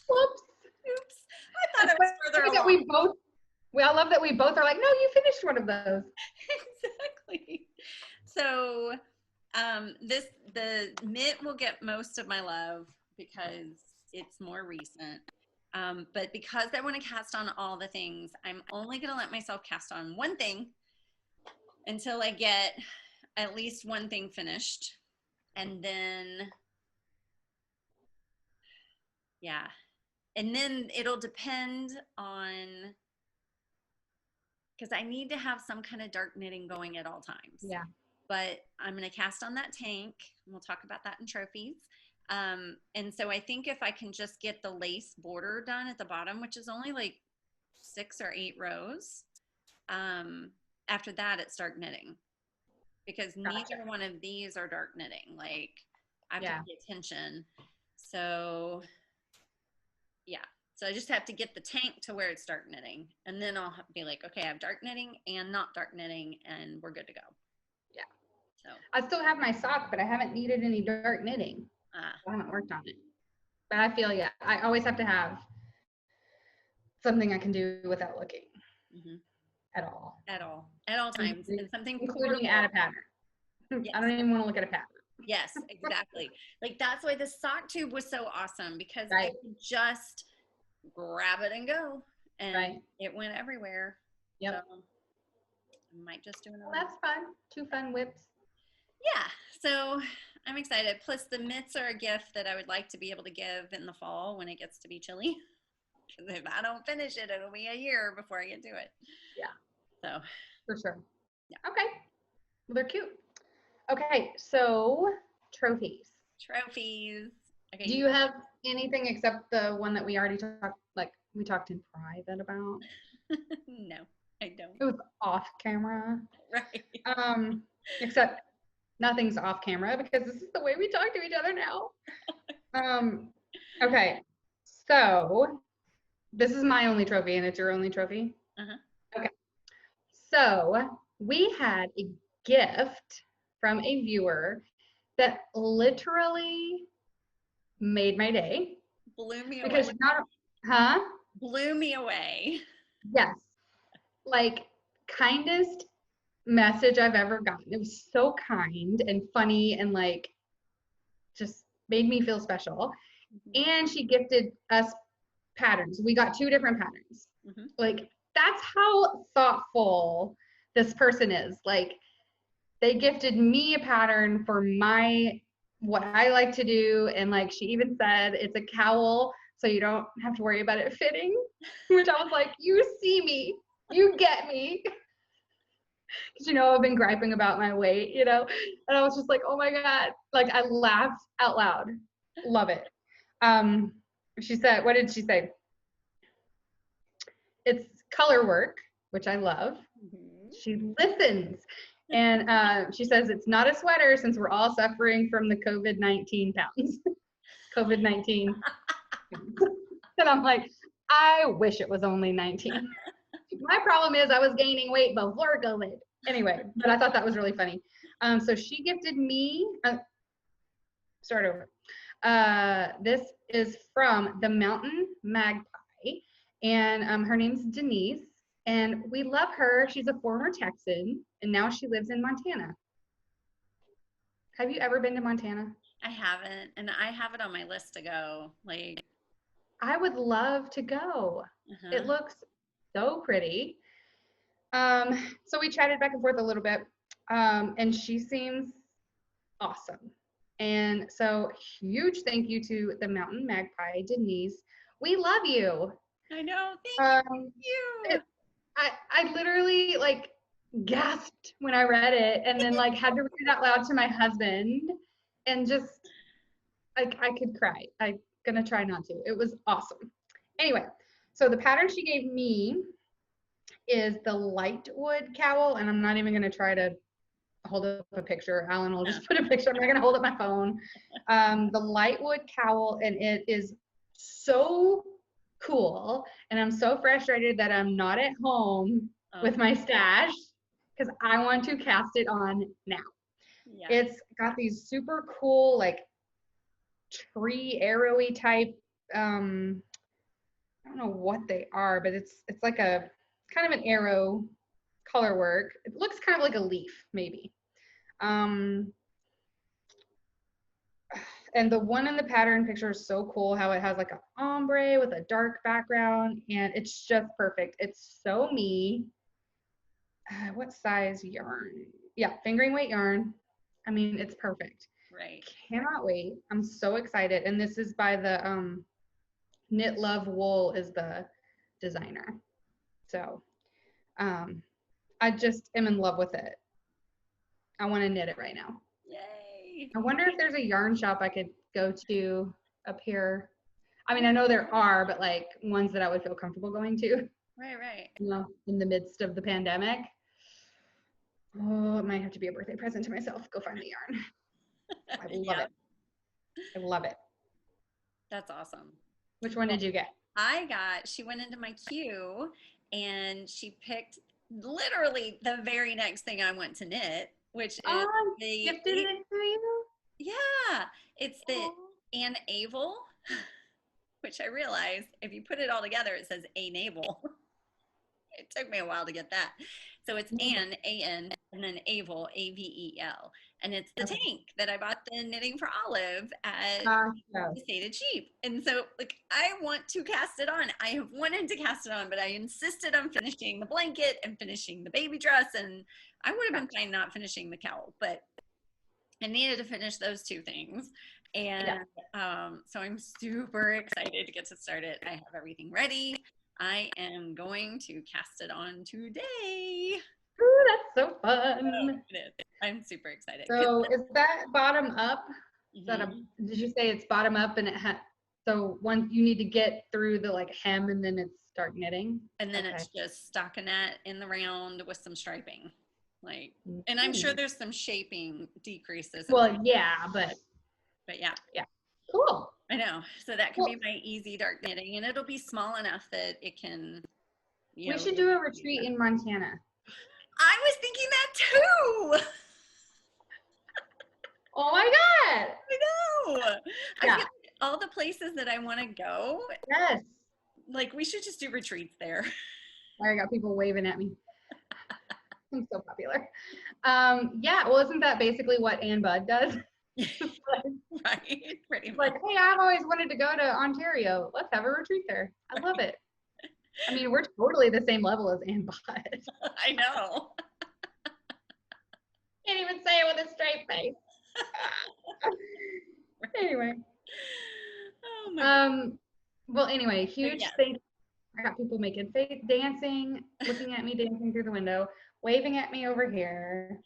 Whoops. Oops. I thought it was further along. I love that we both are like, no, you finished one of those. Exactly. So the mitt will get most of my love because it's more recent. But because I want to cast on all the things, I'm only going to let myself cast on one thing until I get at least one thing finished. And then, yeah. And then it'll depend on because I need to have some kind of dark knitting going at all times. Yeah. But I'm going to cast on that tank, and we'll talk about that in trophies. And so I think if I can just get the lace border done at the bottom, which is only like 6 or 8 rows, after that it's dark knitting, because neither one of these are dark knitting. Like, I have to pay attention. So yeah, so I just have to get the tank to where it's dark knitting, and then I'll be like, okay, I have dark knitting and not dark knitting, and we're good to go. Yeah. So I still have my sock, but I haven't needed any dark knitting. I haven't worked on it. But I feel, I always have to have something I can do without looking at all. At all times. And something including add a pattern. Yes. I don't even want to look at a pattern. Yes, exactly. Like, that's why the sock tube was so awesome, because I could just grab it and go, and it went everywhere. Yep. So I might just do another. Well, that's fun. 2 fun whips. Yeah. So I'm excited. Plus, the mitts are a gift that I would like to be able to give in the fall when it gets to be chilly. Because if I don't finish it, it'll be a year before I get to it. Yeah. So. For sure. Yeah. Okay. Well, they're cute. Okay, so trophies. Trophies. Okay. Do you have anything except the one that we already talked, like we talked in private about? No, I don't. It was off camera. Right. Except nothing's off camera because this is the way we talk to each other now. Okay, so this is my only trophy and it's your only trophy? Okay, so we had a gift from a viewer that literally made my day. Blew me because away. Blew me away. Yes. Like, kindest message I've ever gotten. It was so kind and funny and like just made me feel special. And she gifted us patterns. We got 2 different patterns. Like, that's how thoughtful this person is. Like, they gifted me a pattern for what I like to do, and like she even said it's a cowl, so you don't have to worry about it fitting. Which I was like, you see me, you get me. Because I've been griping about my weight, and I was just like, oh my god, like I laughed out loud. Love it. She said, what did she say? It's color work, which I love. She listens. And she says it's not a sweater since we're all suffering from the COVID-19 pounds. COVID-19. And I'm like, I wish it was only 19. My problem is I was gaining weight before COVID. Anyway, but I thought that was really funny. So she gifted me, start over. This is from the Mountain Magpie, and her name's Denise. And we love her. She's a former Texan, and now she lives in Montana. Have you ever been to Montana? I haven't, and I have it on my list to go. Like, I would love to go. It looks so pretty. So we chatted back and forth a little bit, and she seems awesome. And so huge thank you to the Mountain Magpie, Denise. We love you. I know. Thank you. I literally like gasped when I read it, and then like had to read it out loud to my husband, and just like I could cry. I'm gonna try not to. It was awesome. Anyway, so the pattern she gave me is the Lightwood cowl, and I'm not even gonna try to hold up a picture. Alan will just put a picture. I'm not gonna hold up my phone. The Lightwood cowl, and it is so cool, and I'm so frustrated that I'm not at home with my stash because I want to cast it on now. It's got these super cool like tree arrowy type I don't know what they are, but it's like a kind of an arrow color work. It looks kind of like a leaf maybe. And the one in the pattern picture is so cool how it has like an ombre with a dark background, and it's just perfect. It's so me. What size yarn? Yeah, fingering weight yarn. I mean, it's perfect. Right. Cannot wait. I'm so excited. And this is by the Knit Love Wool is the designer. So I just am in love with it. I want to knit it right now. Yay. I wonder if there's a yarn shop I could go to up here. I mean, I know there are, but like ones that I would feel comfortable going to. Right. You know, in the midst of the pandemic. Oh, it might have to be a birthday present to myself. Go find the yarn. I love it. I love it. That's awesome. Which one did you get? She went into my queue and she picked literally the very next thing I want to knit, which is the gifted it to you? Yeah, it's the Ann Avel, which I realized if you put it all together, it says A navel. It took me a while to get that. So it's Ann, A-N, and then Avel, A-V-E-L. And it's the tank that I bought the Knitting for Olive at Stated Cheap. And so, like, I want to cast it on. I have wanted to cast it on, but I insisted on finishing the blanket and finishing the baby dress. And I would have been fine not finishing the cowl, but I needed to finish those two things. And so I'm super excited to get to start it. I have everything ready. I am going to cast it on today. Ooh, that's so fun. It is. I'm super excited. So is that bottom up? Is that did you say it's bottom up and it had, so once you need to get through the like hem and then it's start knitting? And then it's just stockinette in the round with some striping. Like, and I'm sure there's some shaping decreases. Well, yeah, but yeah. Yeah. Cool. I know. So that can be my easy dark knitting, and it'll be small enough that it can, we should do a retreat in Montana. I was thinking that too. Oh my God. I know. I feel like all the places that I want to go. Yes. Like we should just do retreats there. I got people waving at me. I'm so popular. Yeah, well, isn't that basically what Ann Budd does? Right, pretty much. Like, hey, I've always wanted to go to Ontario. Let's have a retreat there. I love it. I mean, we're totally the same level as Ann Budd. I know. Can't even say it with a straight face. Anyway. Oh my well, anyway, huge thanks. I got people making face dancing, looking at me dancing through the window, waving at me over here.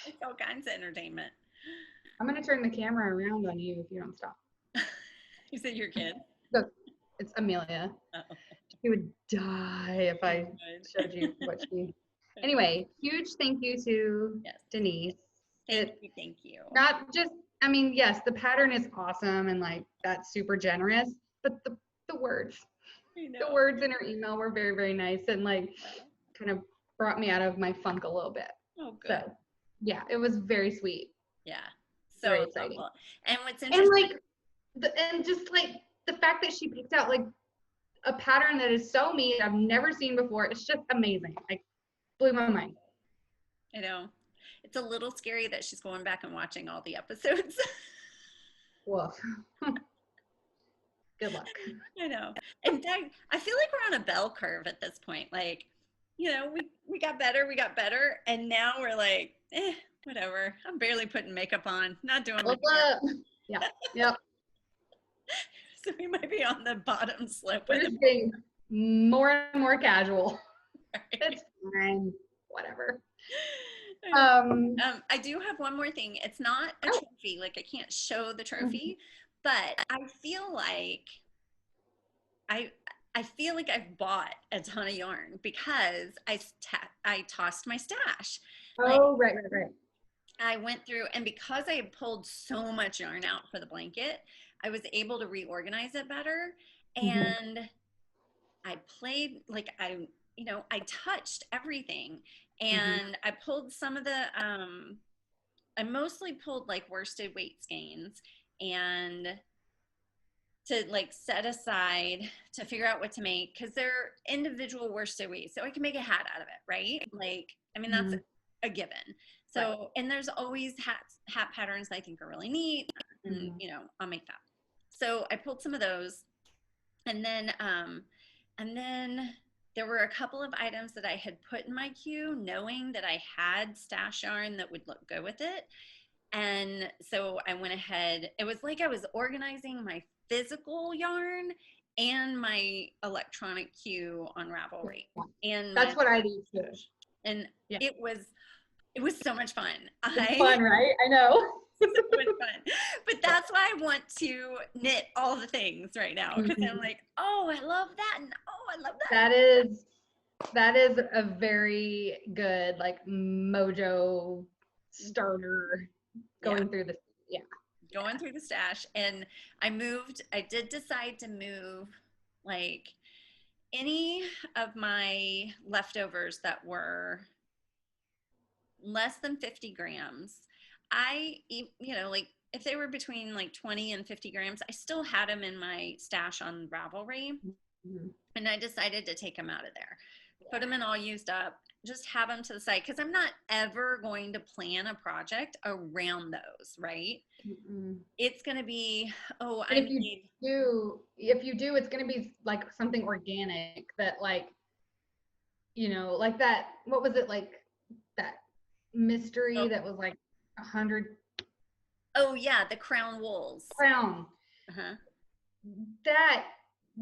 It's all kinds of entertainment. I'm going to turn the camera around on you if you don't stop. You said your kid? So, it's Amelia. Uh-oh. She would die if I showed you what she... Anyway, huge thank you to Denise. Thank you. Not just, I mean, yes, the pattern is awesome and like that's super generous, but the words. The words in her email were very, very nice and like kind of brought me out of my funk a little bit. Oh, good. So, yeah, it was very sweet. Yeah. So very exciting. Cool. And what's interesting, and just like the fact that she picked out like a pattern that is so neat, I've never seen before. It's just amazing. Like, blew my mind. I know. It's a little scary that she's going back and watching all the episodes. Woof. Good luck. I know. In fact, I feel like we're on a bell curve at this point. Like, you know, we got better, and now we're like, whatever. I'm barely putting makeup on, not doing my hair. Yeah. Yep. So we might be on the bottom slope. We're just getting more and more casual. Right. It's fine. Whatever. I do have one more thing. It's not a trophy. Like I can't show the trophy, but I feel like I've bought a ton of yarn because I tossed my stash. Oh, right. I went through, and because I had pulled so much yarn out for the blanket, I was able to reorganize it better. And I played, like I touched everything, and I pulled some of the, I mostly pulled like worsted weight skeins and to like set aside to figure out what to make, because they're individual worsted weight, so I can make a hat out of it, right? Like, I mean, that's a given. So, and there's always hat patterns that I think are really neat, and you know, I'll make that. So I pulled some of those, and then there were a couple of items that I had put in my queue, knowing that I had stash yarn that would look good with it. And so I went ahead. It was like I was organizing my physical yarn and my electronic cue on Ravelry. And that's what I do too. And yeah. it was so much fun. It's fun, right? I know. So much fun. But that's why I want to knit all the things right now, because I'm like, oh, I love that, and oh, I love that. That is a very good like mojo starter going through the going through the stash. And I did decide to move like any of my leftovers that were less than 50 grams. Like if they were between like 20 and 50 grams, I still had them in my stash on Ravelry. And I decided to take them out of there, put them in all used up, just have them to the side, because I'm not ever going to plan a project around those, right? It's going to be, if you do, it's going to be like something organic that like, like that, what was it, like that mystery that was like 100. Oh yeah, the crown wools. Crown. That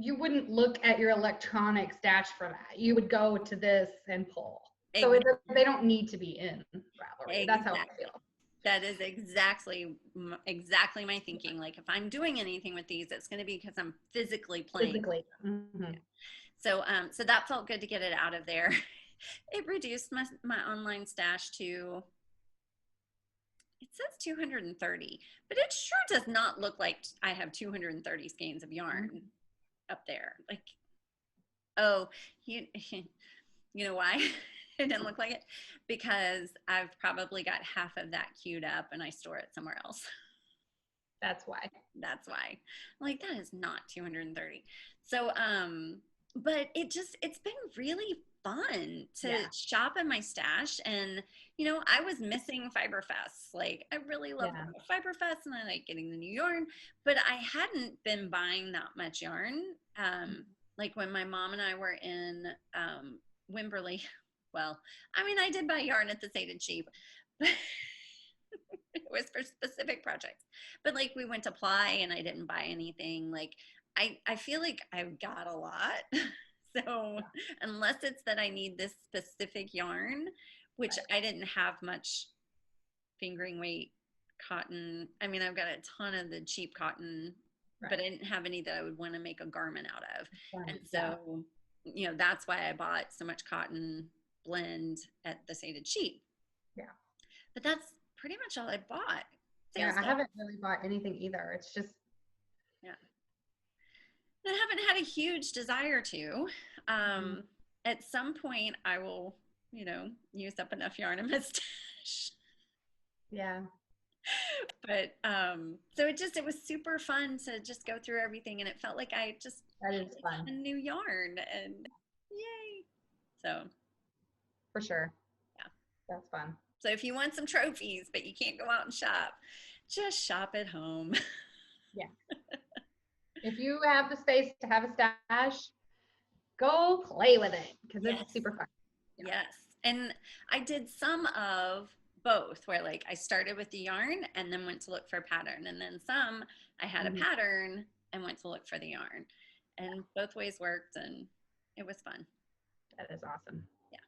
you wouldn't look at your electronic stash for that. You would go to this and pull. Exactly. So they don't need to be in Ravelry. Exactly. That's how I feel. That is exactly my thinking. Like if I'm doing anything with these, it's going to be because I'm physically playing. Yeah. So that felt good to get it out of there. It reduced my online stash to, it says 230, but it sure does not look like I have 230 skeins of yarn up there. Like, oh, you know why it didn't look like it? Because I've probably got half of that queued up and I store it somewhere else. That's why. Like, that is not 230. So, but it's been really fun to shop in my stash. And, I was missing Fiberfest. Like, I really love Fiberfest and I like getting the new yarn, but I hadn't been buying that much yarn. Like when my mom and I were in Wimberley, well, I mean, I did buy yarn at the Sated Sheep, but it was for specific projects. But like we went to Ply and I didn't buy anything. Like I feel like I've got a lot. So unless it's that I need this specific yarn, which I didn't have much fingering weight cotton. I mean, I've got a ton of the cheap cotton, but I didn't have any that I would want to make a garment out of. And so, that's why I bought so much cotton blend at the Sated Sheep. Yeah. But that's pretty much all I bought. I haven't really bought anything either. It's just, I haven't had a huge desire to. At some point, I will, use up enough yarn in my stash. Yeah. But so it was super fun to just go through everything, and it felt like I just that is fun. A new yarn, and yay! So for sure, that's fun. So if you want some trophies, but you can't go out and shop, just shop at home. Yeah. If you have the space to have a stash, go play with it because it's super fun. Yeah. Yes. And I did some of both where like I started with the yarn and then went to look for a pattern. And then some I had a pattern and went to look for the yarn. And both ways worked and it was fun. That is awesome. Yeah.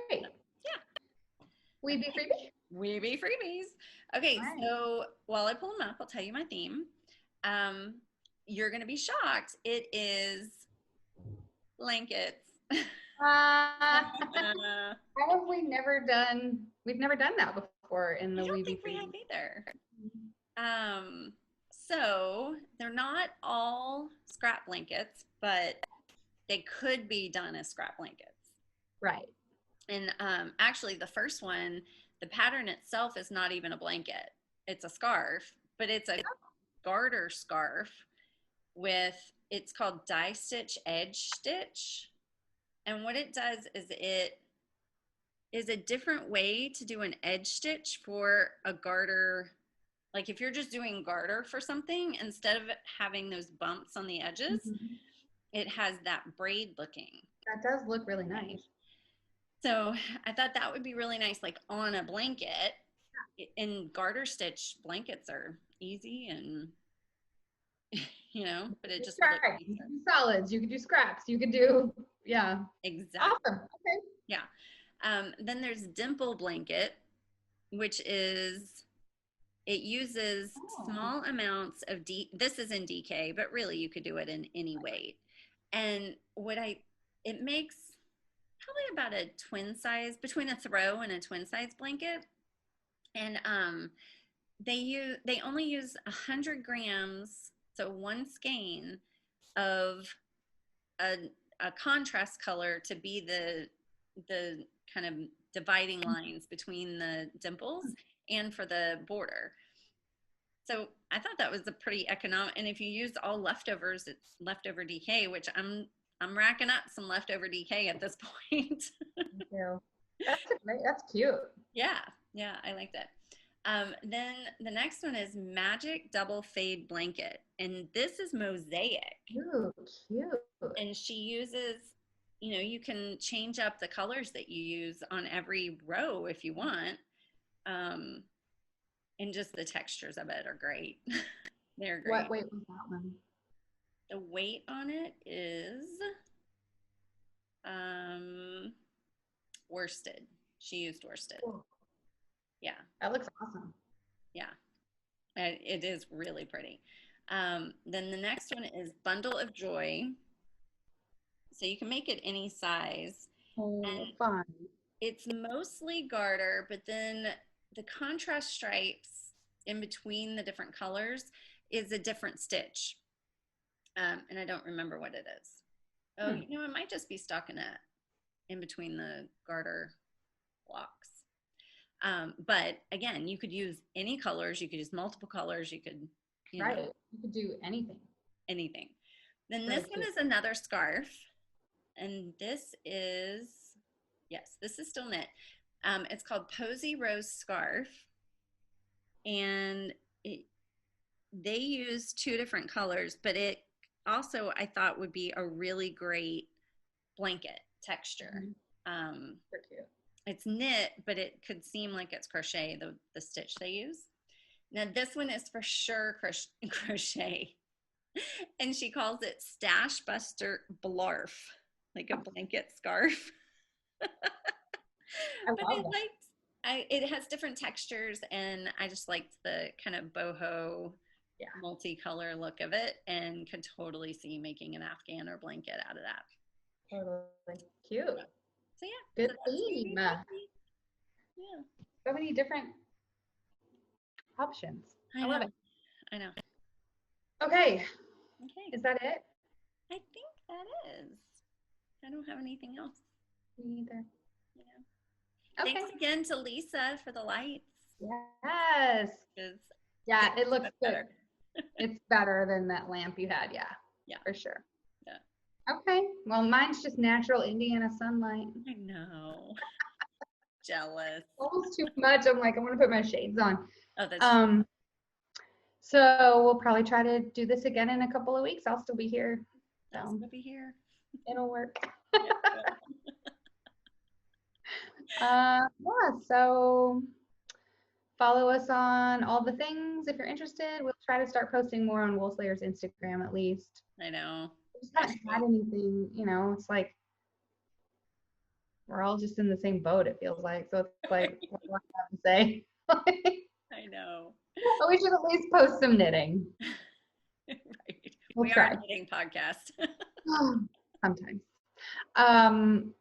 Great. Yeah. We Be Freebies? We Be Freebies. Okay, so while I pull them up, I'll tell you my theme. You're going to be shocked. It is blankets. How have we've never done that before in the I don't think we have either. So they're not all scrap blankets, but they could be done as scrap blankets. Right. And actually the first one, the pattern itself is not even a blanket. It's a scarf, but it's a garter scarf it's called Distitch Edge Stitch. And what it does is it is a different way to do an edge stitch for a garter. Like if you're just doing garter for something, instead of having those bumps on the edges, it has that braid looking. That does look really nice. So I thought that would be really nice, like on a blanket. And garter stitch blankets are easy and you know, but it just Right. would look You nicer. could do solids. You could do scraps. You could do, yeah. Exactly. Awesome. Okay. Yeah. Then there's Dimple Blanket, which is, it uses Oh. small amounts of this is in DK, but really you could do it in any weight. And it makes probably about a twin size, between a throw and a twin size blanket. And they only use 100 grams, so one skein of a, a contrast color to be the kind of dividing lines between the dimples and for the border. So I thought that was a pretty economic. And if you use all leftovers, it's leftover DK, which I'm racking up some leftover DK at this point. Thank you. That's cute. Yeah, yeah, I like that. Then the next one is Magic Double Fade Blanket, and this is mosaic. Ooh, cute. And she uses, you can change up the colors that you use on every row if you want. And just the textures of it are great. They're great. What weight was that one? The weight on it is worsted. She used worsted. Cool. Yeah. That looks awesome. Yeah. It is really pretty. Then the next one is Bundle of Joy. So you can make it any size. Oh, and fun. It's mostly garter, but then the contrast stripes in between the different colors is a different stitch. And I don't remember what it is. Oh, it might just be stockinette in between the garter blocks. But again, you could use any colors. You could use multiple colors. You could, right. You could do anything. Anything. Then this one is another scarf. And this is, yes, this is still knit. It's called Posie Rose Scarf. And they use 2 different colors, but it also, I thought, would be a really great blanket texture. Cute. It's knit, but it could seem like it's crochet, the stitch they use. Now this one is for sure crochet. And she calls it Stashbuster Blarf, like a blanket scarf. It has different textures, and I just liked the kind of boho, multicolor look of it, and could totally see making an Afghan or blanket out of that. Totally cute. So yeah, good theme. Yeah. So many different options. I love it. I know. Okay. Is that it? I think that is. I don't have anything else. Me either. Yeah. Okay. Thanks again to Lisa for the lights. Yes. Yeah, it looks better. It's better than that lamp you had. Yeah, for sure. Yeah. Okay. Well, mine's just natural Indiana sunlight. I know. Jealous. Almost too much. I'm like, I want to put my shades on. Oh, that's so we'll probably try to do this again in a couple of weeks. I'll still be here. I'll still be here. It'll work. Yeah, so follow us on all the things if you're interested. We'll try to start posting more on Wool Slayer's Instagram at least. I know. We just haven't had anything, it's like we're all just in the same boat, it feels like. So it's like, what do I have to say? I know. But we should at least post some knitting. Right. We are a knitting podcast. Sometimes.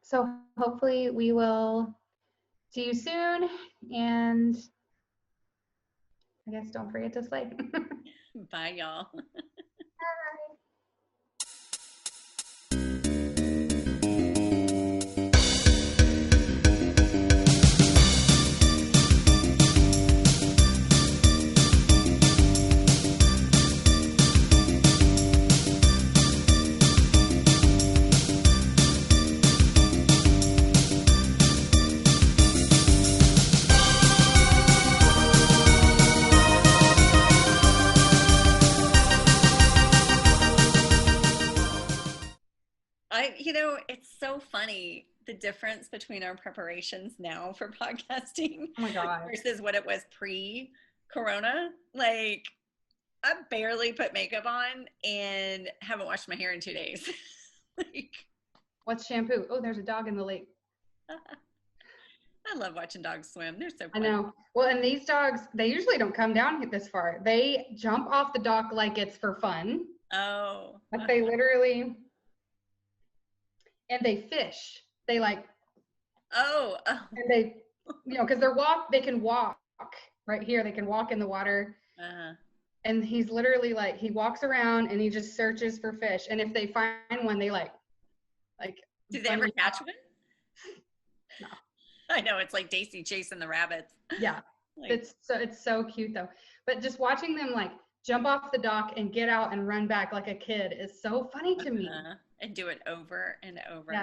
So hopefully we will see you soon, and I guess don't forget to slay. Bye, y'all. It's so funny, the difference between our preparations now for podcasting oh my God. versus what it was pre-corona. Like, I barely put makeup on and haven't washed my hair in 2 days. Like, What's shampoo? Oh, there's a dog in the lake. I love watching dogs swim. They're so fun. I know. Well, and these dogs, they usually don't come down this far. They jump off the dock like it's for fun. Oh. But they literally, and they fish. They like, Oh. and they, because they can walk right here. They can walk in the water. And he's literally like, he walks around and he just searches for fish. And if they find one, they like. Do they ever catch one? No. I know, it's like Daisy chasing the rabbits. Yeah. It's so cute though. But just watching them like jump off the dock and get out and run back like a kid is so funny to me. And do it over and over. Yeah.